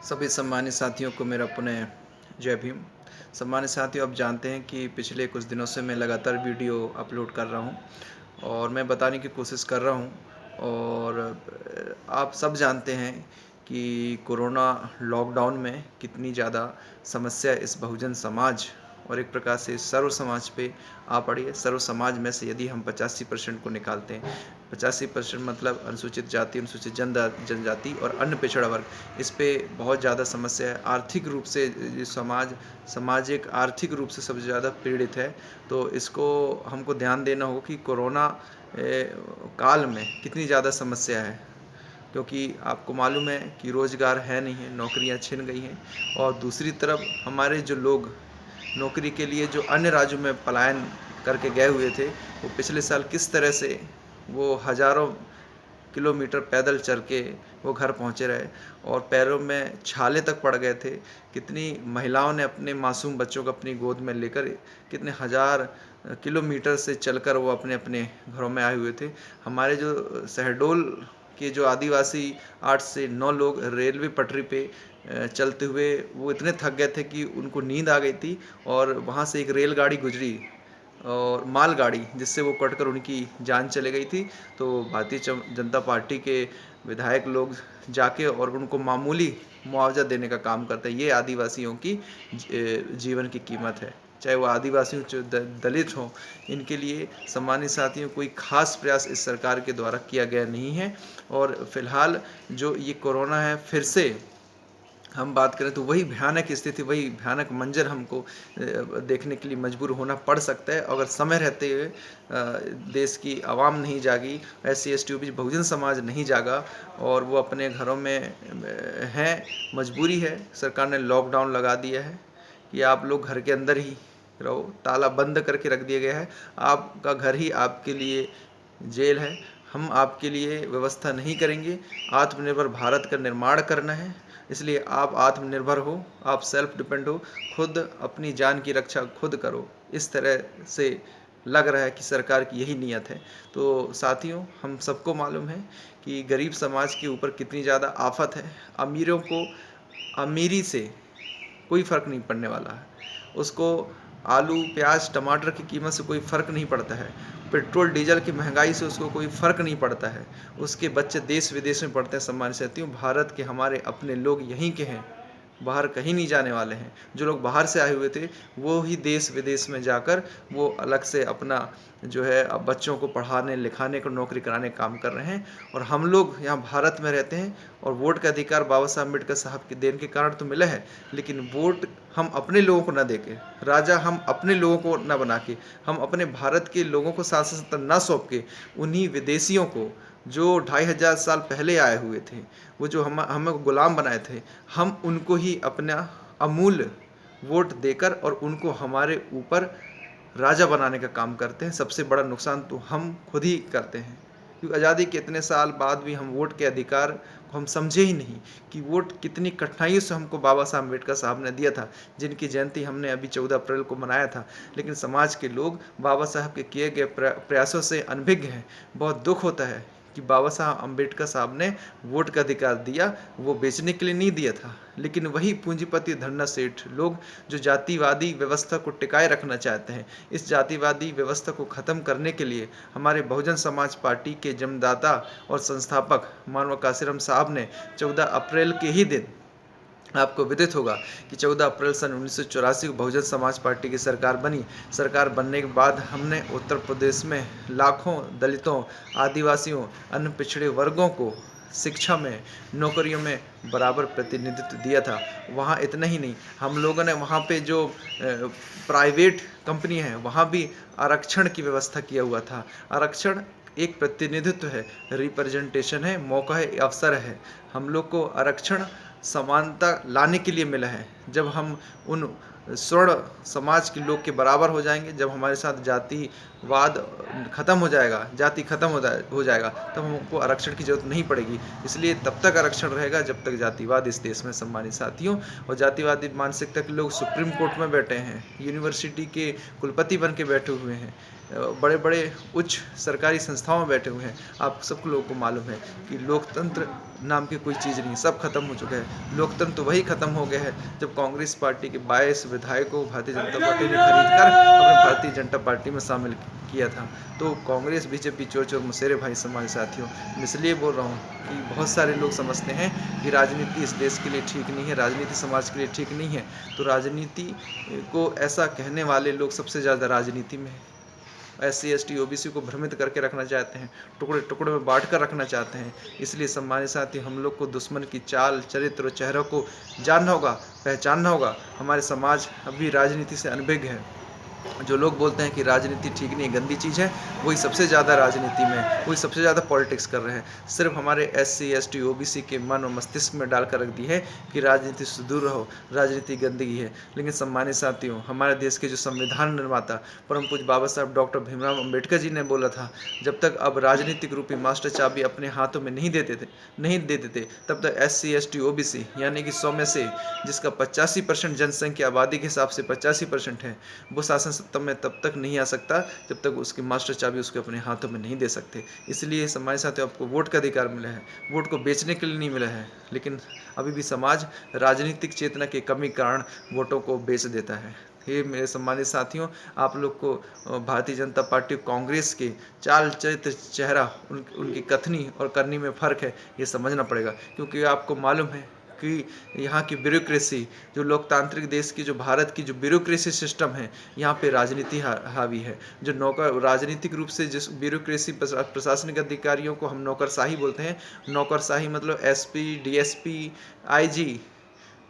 सभी सम्मानित साथियों को मेरा पुनः जय भीम। सम्मानित साथियों, आप जानते हैं कि पिछले कुछ दिनों से मैं लगातार वीडियो अपलोड कर रहा हूं और मैं बताने की कोशिश कर रहा हूं। और आप सब जानते हैं कि कोरोना लॉकडाउन में कितनी ज़्यादा समस्या इस बहुजन समाज और एक प्रकार से सर्व समाज पे आ पड़ी है। सर्व समाज में से यदि हम 85% को निकालते हैं, 85% मतलब अनुसूचित जाति, अनुसूचित जनजाति और अन्य पिछड़ा वर्ग, इस पे बहुत ज़्यादा समस्या है। आर्थिक रूप से ये समाज एक आर्थिक रूप से सबसे ज़्यादा पीड़ित है। तो इसको हमको ध्यान देना होगा कि कोरोना काल में कितनी ज़्यादा समस्या है, क्योंकि आपको मालूम है कि रोज़गार है नहीं है, नौकरियां छिन गई हैं। और दूसरी तरफ हमारे जो लोग नौकरी के लिए जो अन्य राज्यों में पलायन करके गए हुए थे, वो पिछले साल किस तरह से वो हज़ारों किलोमीटर पैदल चल के वो घर पहुँचे रहे और पैरों में छाले तक पड़ गए थे। कितनी महिलाओं ने अपने मासूम बच्चों को अपनी गोद में लेकर कितने हज़ार किलोमीटर से चलकर वो अपने अपने घरों में आए हुए थे। हमारे जो शहडोल के जो आदिवासी 8 से 9 लोग रेलवे पटरी पे चलते हुए वो इतने थक गए थे कि उनको नींद आ गई थी और वहाँ से एक रेलगाड़ी गुजरी और मालगाड़ी, जिससे वो कटकर उनकी जान चली गई थी। तो भारतीय जनता पार्टी के विधायक लोग जाके और उनको मामूली मुआवजा देने का काम करते हैं। ये आदिवासियों की जीवन की कीमत है, चाहे वो आदिवासी हो दलित हो। इनके लिए सम्मानित साथियों कोई खास प्रयास इस सरकार के द्वारा किया गया नहीं है। और फिलहाल जो ये कोरोना है, फिर से हम बात करें तो वही भयानक स्थिति, वही भयानक मंजर हमको देखने के लिए मजबूर होना पड़ सकता है अगर समय रहते हुए देश की आवाम नहीं जागी, SC ST OBC Bahujan Samaj नहीं जागा और वो अपने घरों में हैं। मजबूरी है, सरकार ने लॉकडाउन लगा दिया है कि आप लोग घर के अंदर ही रहो, ताला बंद करके रख दिया गया है। आपका घर ही आपके लिए जेल है। हम आपके लिए व्यवस्था नहीं करेंगे। आत्मनिर्भर भारत का निर्माण करना है, इसलिए आप आत्मनिर्भर हो, आप सेल्फ डिपेंड हो, खुद अपनी जान की रक्षा खुद करो। इस तरह से लग रहा है कि सरकार की यही नीयत है। तो साथियों, हम सबको मालूम है कि गरीब समाज के ऊपर कितनी ज़्यादा आफत है। अमीरों को अमीरी से कोई फ़र्क नहीं पड़ने वाला है। उसको आलू प्याज टमाटर की कीमत से कोई फ़र्क नहीं पड़ता है। पेट्रोल डीजल की महंगाई से उसको कोई फ़र्क नहीं पड़ता है। उसके बच्चे देश विदेश में पढ़ते हैं। सम्मानित साथियों, भारत के हमारे अपने लोग यहीं के हैं, बाहर कहीं नहीं जाने वाले हैं। जो लोग बाहर से आए हुए थे वो ही देश विदेश में जाकर वो अलग से अपना जो है अब बच्चों को पढ़ाने लिखाने को नौकरी कराने का काम कर रहे हैं। और हम लोग यहाँ भारत में रहते हैं और वोट का अधिकार बाबा साहब अम्बेडकर साहब के देन के कारण तो मिला है, लेकिन वोट हम अपने लोगों को न देके, राजा हम अपने लोगों को न बना के, हम अपने भारत के लोगों को शासन सत्ता न सौंप के उन्हीं विदेशियों को जो 2500 साल पहले आए हुए थे, वो जो हमें गुलाम बनाए थे, हम उनको ही अपना अमूल्य वोट देकर और उनको हमारे ऊपर राजा बनाने का काम करते हैं। सबसे बड़ा नुकसान तो हम खुद ही करते हैं, क्योंकि आज़ादी के इतने साल बाद भी हम वोट के अधिकार को हम समझे ही नहीं कि वोट कितनी कठिनाइयों से हमको बाबा साहब अम्बेडकर साहब ने दिया था, जिनकी जयंती हमने अभी 14 अप्रैल को मनाया था। लेकिन समाज के लोग बाबा साहब के किए गए प्रयासों से अनभिज्ञ हैं। बहुत दुख होता है कि बाबा साहब अम्बेडकर साहब ने वोट का अधिकार दिया, वो बेचने के लिए नहीं दिया था। लेकिन वही पूंजीपति धन्ना सेठ लोग जो जातिवादी व्यवस्था को टिकाए रखना चाहते हैं, इस जातिवादी व्यवस्था को ख़त्म करने के लिए हमारे बहुजन समाज पार्टी के जन्मदाता और संस्थापक मानव काशीराम साहब ने 14 अप्रैल के ही दिन, आपको विदित होगा कि 14 अप्रैल सन 1984 को बहुजन समाज पार्टी की सरकार बनी। सरकार बनने के बाद हमने उत्तर प्रदेश में लाखों दलितों, आदिवासियों, अन्य पिछड़े वर्गों को शिक्षा में, नौकरियों में बराबर प्रतिनिधित्व दिया था। वहाँ इतना ही नहीं, हम लोगों ने वहाँ पे जो प्राइवेट कंपनी है वहाँ भी आरक्षण की व्यवस्था किया हुआ था। आरक्षण एक प्रतिनिधित्व है, रिप्रेजेंटेशन है, मौका है, अवसर है। हम लोग को आरक्षण समानता लाने के लिए मिला है। जब हम उन स्वर्ण समाज के लोग के बराबर हो जाएंगे, जब हमारे साथ जातिवाद खत्म हो जाएगा, जाति खत्म हो जाएगा, तब हमको आरक्षण की जरूरत नहीं पड़ेगी। इसलिए तब तक आरक्षण रहेगा जब तक जातिवाद इस देश में, सम्मानित साथियों। और जातिवादी मानसिकता के लोग सुप्रीम कोर्ट में बैठे हैं, यूनिवर्सिटी के कुलपति बन के बैठे हुए हैं, बड़े बड़े उच्च सरकारी संस्थाओं में बैठे हुए हैं। आप सब लोगों को मालूम है कि लोकतंत्र नाम की कोई चीज़ नहीं, सब खत्म हो चुका है। लोकतंत्र तो वही खत्म हो गया है जब कांग्रेस पार्टी के 22 विधायकों को भारतीय जनता पार्टी ने खरीद कर अपने भारतीय जनता पार्टी में शामिल किया था। तो कांग्रेस बीजेपी चोर चोर मुसेरे भाई समाज साथियों, मैं इसलिए बोल रहा हूँ कि बहुत सारे लोग समझते हैं कि राजनीति इस देश के लिए ठीक नहीं है, राजनीति समाज के लिए ठीक नहीं है। तो राजनीति को ऐसा कहने वाले लोग सबसे ज़्यादा राजनीति में है। SC ST OBC को भ्रमित करके रखना चाहते हैं, टुकड़े टुकड़े में बांट कर रखना चाहते हैं। इसलिए सम्मानित साथी, हम लोग को दुश्मन की चाल, चरित्र और चेहरों को जानना होगा, पहचानना होगा। हमारे समाज अभी राजनीति से अनभिज्ञ है। जो लोग बोलते हैं कि राजनीति ठीक नहीं, गंदी चीज़ है, वही सबसे ज़्यादा राजनीति में, वही सबसे ज़्यादा पॉलिटिक्स कर रहे हैं। सिर्फ हमारे SC ST OBC के मन और मस्तिष्क में डाल कर रख दी है कि राजनीति से दूर रहो, राजनीति गंदगी है। लेकिन सम्मानित साथियों, हमारे देश के जो संविधान निर्माता परम पूज्य बाबा साहब डॉक्टर भीमराव अम्बेडकर जी ने बोला था, जब तक अब राजनीतिक रूपी मास्टर चाबी अपने हाथों में नहीं देते थे, तब तक SC ST OBC यानी कि 100 में से जिसका 85% जनसंख्या आबादी के हिसाब से 85% है, वो शासन सत्ता में तब तक नहीं आ सकता जब तक उसकी मास्टर चाबी उसके अपने हाथों में नहीं दे सकते। इसलिए समाज साथियों, आपको वोट का अधिकार मिला है, वोट को बेचने के लिए नहीं मिला है। लेकिन अभी भी समाज राजनीतिक चेतना की कमी कारण वोटों को बेच देता है। ये मेरे सम्मानित साथियों, आप लोग को भारतीय जनता पार्टी कांग्रेस के चाल चरित्र चेहरा, उनकी कथनी और करनी में फ़र्क है, ये समझना पड़ेगा। क्योंकि आपको मालूम है कि यहाँ की ब्यूरोक्रेसी, जो लोकतांत्रिक देश की, जो भारत की जो ब्यूरोक्रेसी सिस्टम है, यहाँ पे राजनीति हावी है। जो नौकर राजनीतिक रूप से जिस ब्यूरोक्रेसी प्रशासनिक अधिकारियों को हम नौकरशाही बोलते हैं, नौकरशाही मतलब SP DSP IG,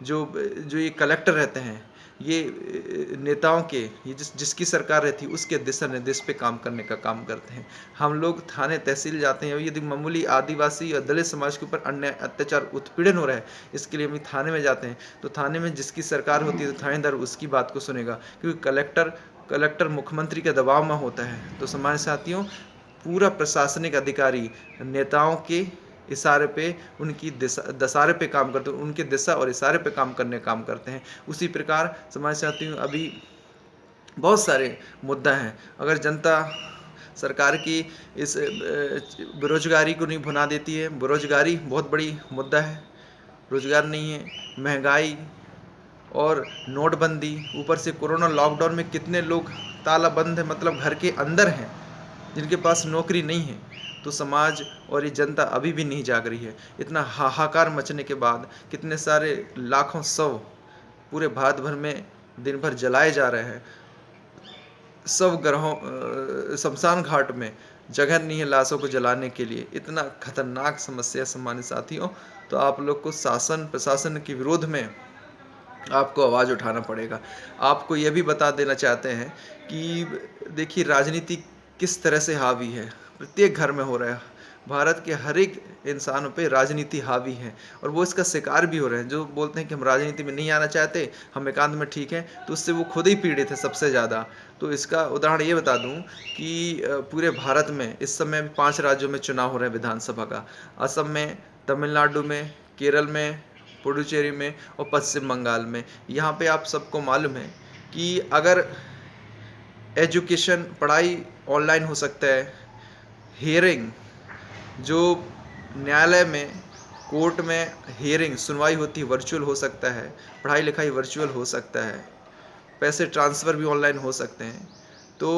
जो ये कलेक्टर रहते हैं, ये नेताओं के, ये जिसकी सरकार रहती है उसके दिशा निर्देश पे काम करने का काम करते हैं। हम लोग थाने तहसील जाते हैं, यदि मामूली आदिवासी या दलित समाज के ऊपर अन्याय अत्याचार उत्पीड़न हो रहा है, इसके लिए हम थाने में जाते हैं। तो थाने में जिसकी सरकार होती है तो थानेदार उसकी बात को सुनेगा, क्योंकि कलेक्टर मुख्यमंत्री के दबाव में होता है। तो समाज साथियों, पूरा प्रशासनिक अधिकारी नेताओं के इशारे पे, उनकी दसारे पे काम करते हैं, उनके दिशा और इशारे पे काम करते हैं। उसी प्रकार समाज साथियों, अभी बहुत सारे मुद्दा हैं। अगर जनता सरकार की इस बेरोजगारी को नहीं भुना देती है, बेरोजगारी बहुत बड़ी मुद्दा है, रोजगार नहीं है, महंगाई और नोटबंदी, ऊपर से कोरोना लॉकडाउन में कितने लोग तालाबंद है, मतलब घर के अंदर हैं, जिनके पास नौकरी नहीं है। तो समाज और ये जनता अभी भी नहीं जाग रही है। इतना हाहाकार मचने के बाद कितने सारे लाखों शव पूरे भारत भर में दिन भर जलाए जा रहे हैं। शव ग्रहों शमशान घाट में जगह नहीं है लाशों को जलाने के लिए। इतना खतरनाक समस्या सम्मानित साथियों, तो आप लोग को शासन प्रशासन के विरोध में आपको आवाज़ उठाना पड़ेगा। आपको यह भी बता देना चाहते हैं कि देखिए, राजनीति किस तरह से हावी है, प्रत्येक घर में हो रहा है। भारत के हर एक इंसानों पे राजनीति हावी है और वो इसका शिकार भी हो रहे हैं। जो बोलते हैं कि हम राजनीति में नहीं आना चाहते, हम एकांत में ठीक हैं, तो उससे वो खुद ही पीड़ित है सबसे ज़्यादा। तो इसका उदाहरण ये बता दूं कि पूरे भारत में इस समय 5 राज्यों में चुनाव हो रहे हैं विधानसभा का। असम में, तमिलनाडु में, केरल में, पुडुचेरी में और पश्चिम बंगाल में। यहाँ पे आप सबको मालूम है कि अगर एजुकेशन, पढ़ाई ऑनलाइन हो सकता है, हियरिंग, जो न्यायालय में, कोर्ट में हियरिंग सुनवाई होती है, वर्चुअल हो सकता है, पढ़ाई लिखाई वर्चुअल हो सकता है, पैसे ट्रांसफ़र भी ऑनलाइन हो सकते हैं। तो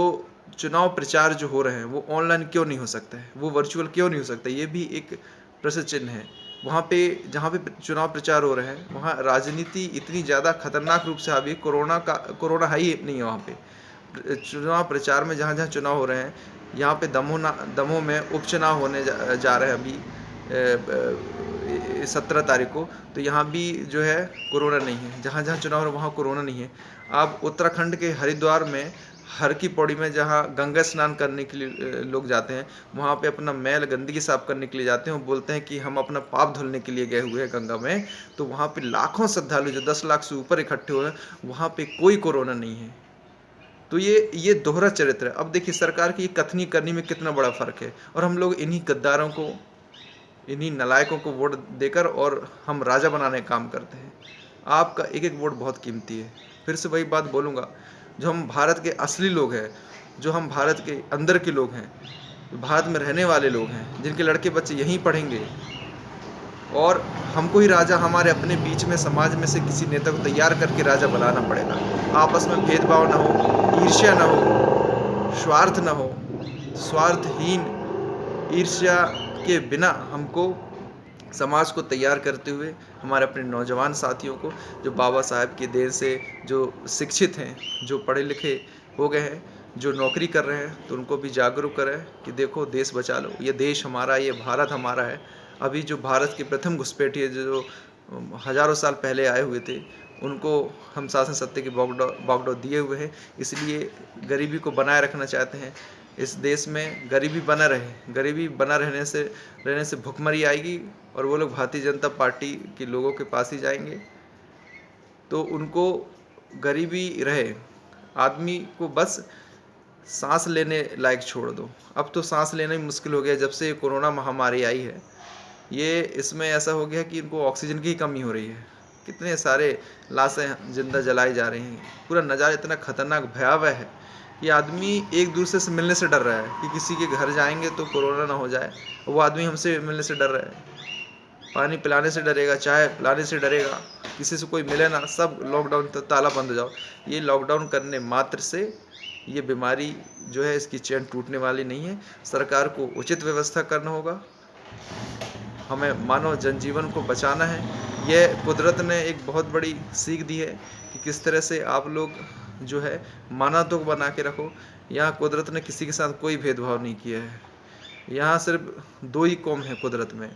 चुनाव प्रचार जो हो रहे हैं वो ऑनलाइन क्यों नहीं हो सकता है, वो वर्चुअल क्यों नहीं हो सकता, ये भी एक प्रश्न चिन्ह है। वहाँ पे जहाँ पे चुनाव प्रचार हो रहे हैं, वहाँ राजनीति इतनी ज़्यादा खतरनाक रूप से हावी, कोरोना है ही नहीं है वहाँ पे। चुनाव प्रचार में जहाँ जहाँ चुनाव हो रहे हैं, यहाँ पे दमोह में उपचुनाव होने जा रहे हैं अभी 17 तारीख को। तो यहाँ भी जो है कोरोना नहीं है, जहाँ जहाँ चुनाव हो रहा है वहाँ कोरोना नहीं है। आप उत्तराखंड के हरिद्वार में, हर की पौड़ी में, जहाँ गंगा स्नान करने के लिए लोग जाते हैं, वहाँ पे अपना मैल गंदगी साफ करने के लिए जाते हैं। वो बोलते हैं कि हम अपना पाप धुलने के लिए गए हुए हैं गंगा में। तो वहाँ पे लाखों श्रद्धालु जो 10 लाख से ऊपर इकट्ठे हुए हैं, वहाँ पे कोई कोरोना नहीं है। तो ये दोहरा चरित्र है। अब देखिए, सरकार की कथनी करनी में कितना बड़ा फर्क है, और हम लोग इन्हीं गद्दारों को, इन्हीं नलायकों को वोट देकर और हम राजा बनाने का काम करते हैं। आपका एक एक वोट बहुत कीमती है। फिर से वही बात बोलूँगा, जो हम भारत के असली लोग हैं, जो हम भारत के अंदर के लोग हैं, भारत में रहने वाले लोग हैं, जिनके लड़के बच्चे यहीं पढ़ेंगे, और हमको ही राजा हमारे अपने बीच में समाज में से किसी नेता को तैयार करके राजा बनाना पड़ेगा। आपस में भेदभाव ना हो, ईर्ष्या ना हो, स्वार्थ ना हो, स्वार्थहीन ईर्ष्या के बिना हमको समाज को तैयार करते हुए हमारे अपने नौजवान साथियों को, जो बाबा साहब की देन से जो शिक्षित हैं, जो पढ़े लिखे हो गए हैं, जो नौकरी कर रहे हैं, तो उनको भी जागरूक करें कि देखो देश बचा लो, ये देश हमारा, ये भारत हमारा है। अभी जो भारत के प्रथम घुसपैठिए जो हज़ारों साल पहले आए हुए थे, उनको हम शासन सत्ता की बागडोर दिए हुए हैं, इसलिए गरीबी को बनाए रखना चाहते हैं। इस देश में गरीबी बना रहे, गरीबी बना रहने से भुखमरी आएगी और वो लोग भारतीय जनता पार्टी के लोगों के पास ही जाएंगे। तो उनको गरीबी रहे, आदमी को बस सांस लेने लायक छोड़ दो। अब तो सांस लेना ही मुश्किल हो गया जब से कोरोना महामारी आई है। ये इसमें ऐसा हो गया कि इनको ऑक्सीजन की कमी हो रही है, कितने सारे लाशें जिंदा जलाई जा रही हैं। पूरा नज़ारा इतना खतरनाक भयावह है कि आदमी एक दूसरे से मिलने से डर रहा है कि किसी के घर जाएंगे तो कोरोना ना हो जाए। वो आदमी हमसे मिलने से डर रहा है, पानी पिलाने से डरेगा, चाय पिलाने से डरेगा, किसी से कोई मिले ना, सब लॉकडाउन ताला बंद हो जाओ। ये लॉकडाउन करने मात्र से ये बीमारी जो है इसकी चेन टूटने वाली नहीं है। सरकार को उचित व्यवस्था करना होगा, हमें मानव जनजीवन को बचाना है। यह कुदरत ने एक बहुत बड़ी सीख दी है कि किस तरह से आप लोग जो है मानवता को बना के रखो। यहाँ कुदरत ने किसी के साथ कोई भेदभाव नहीं किया है। यहाँ सिर्फ दो ही कौम है कुदरत में,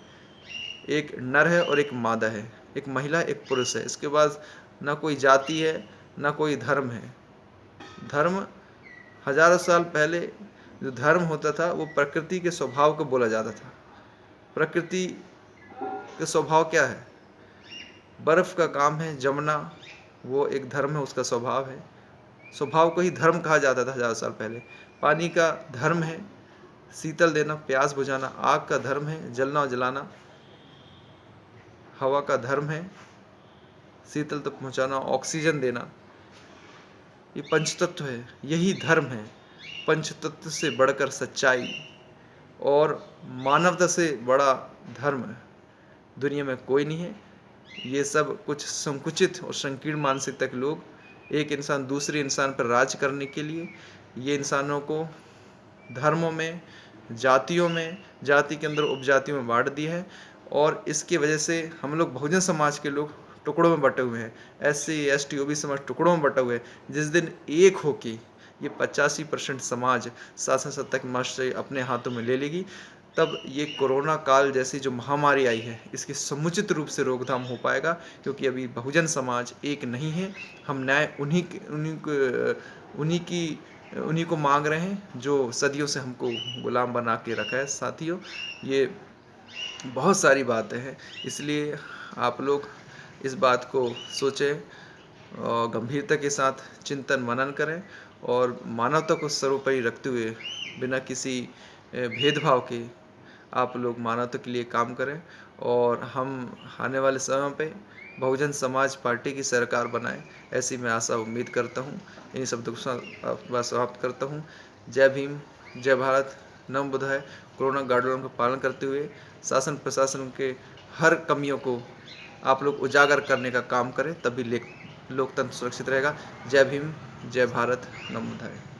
एक नर है और एक मादा है, एक महिला एक पुरुष है। इसके बाद ना कोई जाति है ना कोई धर्म है। धर्म हजारों साल पहले जो धर्म होता था वो प्रकृति के स्वभाव को बोला जाता था। प्रकृति का स्वभाव क्या है? बर्फ का काम है जमना, वो एक धर्म है, उसका स्वभाव है। स्वभाव को ही धर्म कहा जाता था हज़ार साल पहले। पानी का धर्म है शीतल देना, प्यास बुझाना। आग का धर्म है जलना और जलाना। हवा का धर्म है शीतल तक पहुँचाना, ऑक्सीजन देना। ये पंचतत्व है, यही धर्म है। पंचतत्व से बढ़कर सच्चाई और मानवता से बड़ा धर्म दुनिया में कोई नहीं है। ये सब कुछ संकुचित और संकीर्ण मानसिकता के लोग, एक इंसान दूसरे इंसान पर राज करने के लिए ये इंसानों को धर्मों में, जातियों में, जाति के अंदर उपजातियों में बांट दिया है। और इसकी वजह से हम लोग बहुजन समाज के लोग टुकड़ों में बटे हुए हैं। SC ST OBC समाज टुकड़ों में बटे हुए हैं। जिस दिन एक होके ये 85% समाज शासन सत्ता की मास्टरी अपने हाथों में ले लेगी, तब ये कोरोना काल जैसी जो महामारी आई है इसकी समुचित रूप से रोकथाम हो पाएगा। क्योंकि अभी बहुजन समाज एक नहीं है। हम न्याय उन्हीं को मांग रहे हैं जो सदियों से हमको गुलाम बना के रखा है। साथियों, ये बहुत सारी बातें हैं, इसलिए आप लोग इस बात को सोचें और गंभीरता के साथ चिंतन मनन करें और मानवता को सर्वोपरि रखते हुए बिना किसी भेदभाव के आप लोग मानवता के लिए काम करें। और हम आने वाले समय पे बहुजन समाज पार्टी की सरकार बनाएं, ऐसी मैं आशा उम्मीद करता हूँ। इन्हीं शब्दों के साथ समाप्त करता हूँ। जय भीम, जय भारत, नमो बुद्धाय। कोरोना गाइडलाइन का पालन करते हुए शासन प्रशासन के हर कमियों को आप लोग उजागर करने का काम करें, तभी लोकतंत्र सुरक्षित रहेगा। जय भीम, जय भारत, नमो बुद्धाय।